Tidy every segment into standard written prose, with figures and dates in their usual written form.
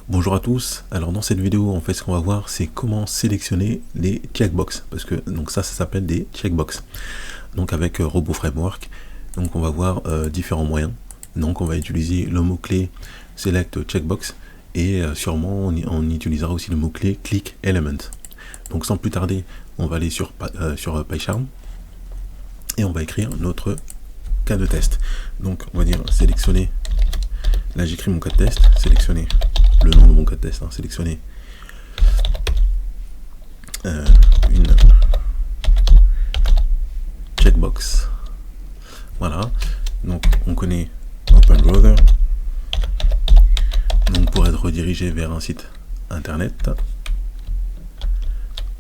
Bonjour à tous. Alors dans cette vidéo, en fait, ce qu'on va voir, c'est comment sélectionner les checkbox, parce que donc ça s'appelle des checkbox. Donc avec Robot Framework, donc on va voir différents moyens. Donc on va utiliser le mot clé select checkbox et sûrement on utilisera aussi le mot clé click element. Donc sans plus tarder, on va aller sur PyCharm et on va écrire notre cas de test. Donc on va dire sélectionner. Là j'écris mon cas de test, sélectionner le nom de mon cas de test, sélectionner une checkbox. Voilà, donc on connaît Open Browser, donc pour être redirigé vers un site internet.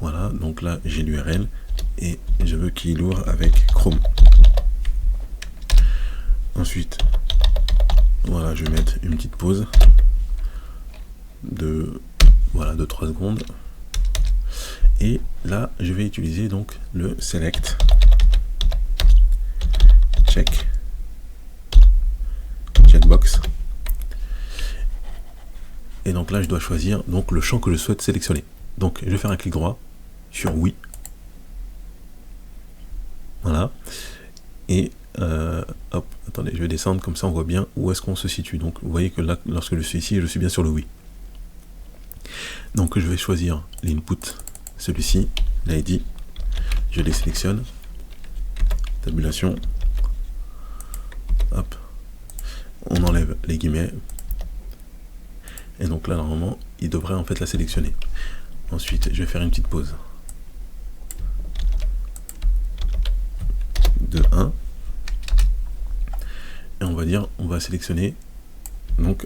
Voilà, donc là j'ai l'URL et je veux qu'il ouvre avec Chrome. Ensuite, voilà, je vais mettre une petite pause de 3 secondes. Et là, je vais utiliser donc le select checkbox. Et donc là, je dois choisir donc le champ que je souhaite sélectionner. Donc, je vais faire un clic droit sur oui. Voilà. Et hop, attendez, je vais descendre comme ça, on voit bien où est-ce qu'on se situe. Donc, vous voyez que là, lorsque je suis ici, je suis bien sur le oui. Donc, je vais choisir l'input, celui-ci, l'ID. Je les sélectionne. Tabulation. Hop. On enlève les guillemets. Et donc là, normalement, il devrait en fait la sélectionner. Ensuite, je vais faire une petite pause. De 1. Et on va dire, on va sélectionner donc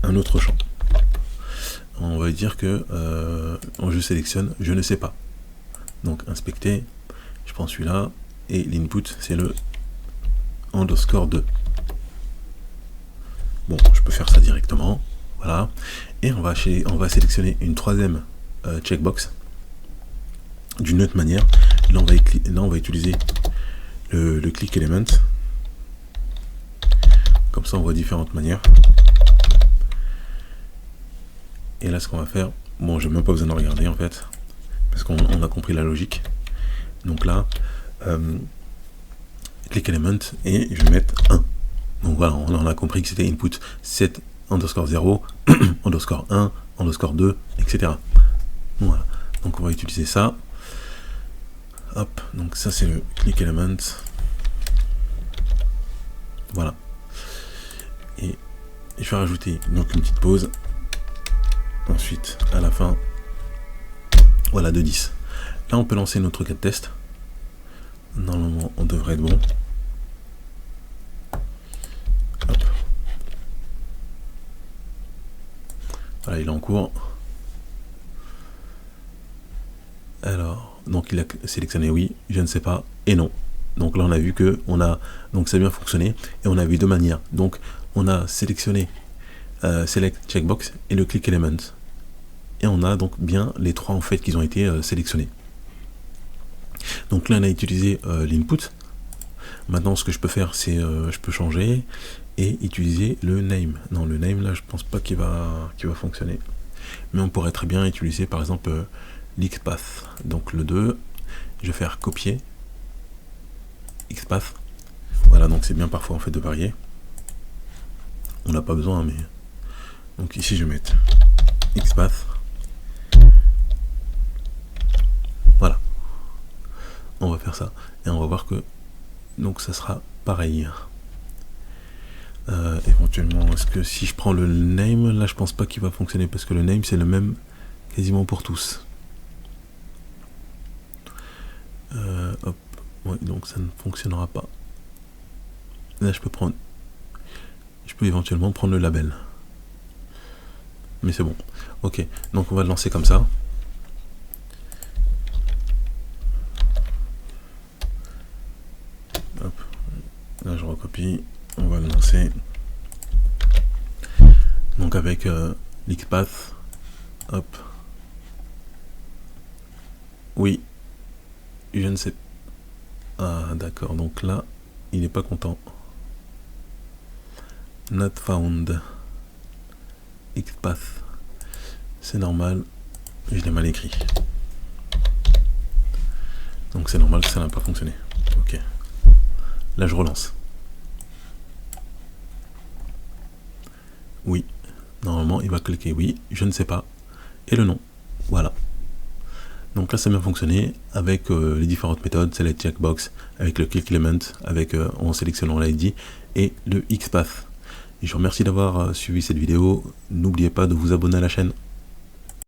un autre champ. On va dire que je sélectionne, je ne sais pas. Donc inspecter, je prends celui-là, et l'input c'est le underscore 2. Bon, je peux faire ça directement, voilà. Et on va sélectionner une troisième checkbox d'une autre manière. Là on va utiliser le click element. Comme ça on voit différentes manières. Et là ce qu'on va faire, bon j'ai même pas besoin de regarder en fait, parce qu'on a compris la logique. Donc là, click element et je vais mettre 1. Donc voilà, on a compris que c'était input 7 underscore 0, underscore 1, underscore 2, etc. Voilà, donc on va utiliser ça. Hop, donc ça c'est le click element. Voilà. Et je vais rajouter donc une petite pause. Ensuite, à la fin, voilà, de 10. Là, on peut lancer notre cas de test. Normalement, on devrait être bon. Hop. Voilà, il est en cours. Alors, donc il a sélectionné oui, je ne sais pas, et non. Donc là, on a vu que donc ça a bien fonctionné, et on a vu deux manières. Donc, on a sélectionné select checkbox et le click element. Et on a donc bien les trois en fait qui ont été sélectionnés. Donc là on a utilisé l'input. Maintenant ce que je peux faire c'est je peux changer et utiliser le name. Non, le name là je pense pas qu'il va fonctionner. Mais on pourrait très bien utiliser par exemple l'xpath. Donc le 2, je vais faire copier xpath. Voilà, donc c'est bien parfois en fait de varier. On n'a pas besoin mais donc ici je vais mettre xpath. Voilà. On va faire ça et on va voir que donc ça sera pareil. Éventuellement, est-ce que si je prends le name, là je pense pas qu'il va fonctionner parce que le name c'est le même quasiment pour tous. Hop, ouais, donc ça ne fonctionnera pas. Là je peux éventuellement prendre le label. Mais c'est bon. Ok, donc on va le lancer comme ça. Hop, là je recopie. On va le lancer. Donc avec l'xpath. Hop. Oui. Je ne sais pas. Ah d'accord, donc là, il n'est pas content. Not found. XPath. C'est normal, je l'ai mal écrit. Donc c'est normal que ça n'a pas fonctionné. Ok. Là je relance. Oui. Normalement il va cliquer oui, je ne sais pas. Et le nom. Voilà. Donc là ça a bien fonctionné avec les différentes méthodes, c'est les checkbox, avec le click element, avec en sélectionnant l'ID et le XPath. Et je vous remercie d'avoir suivi cette vidéo. N'oubliez pas de vous abonner à la chaîne.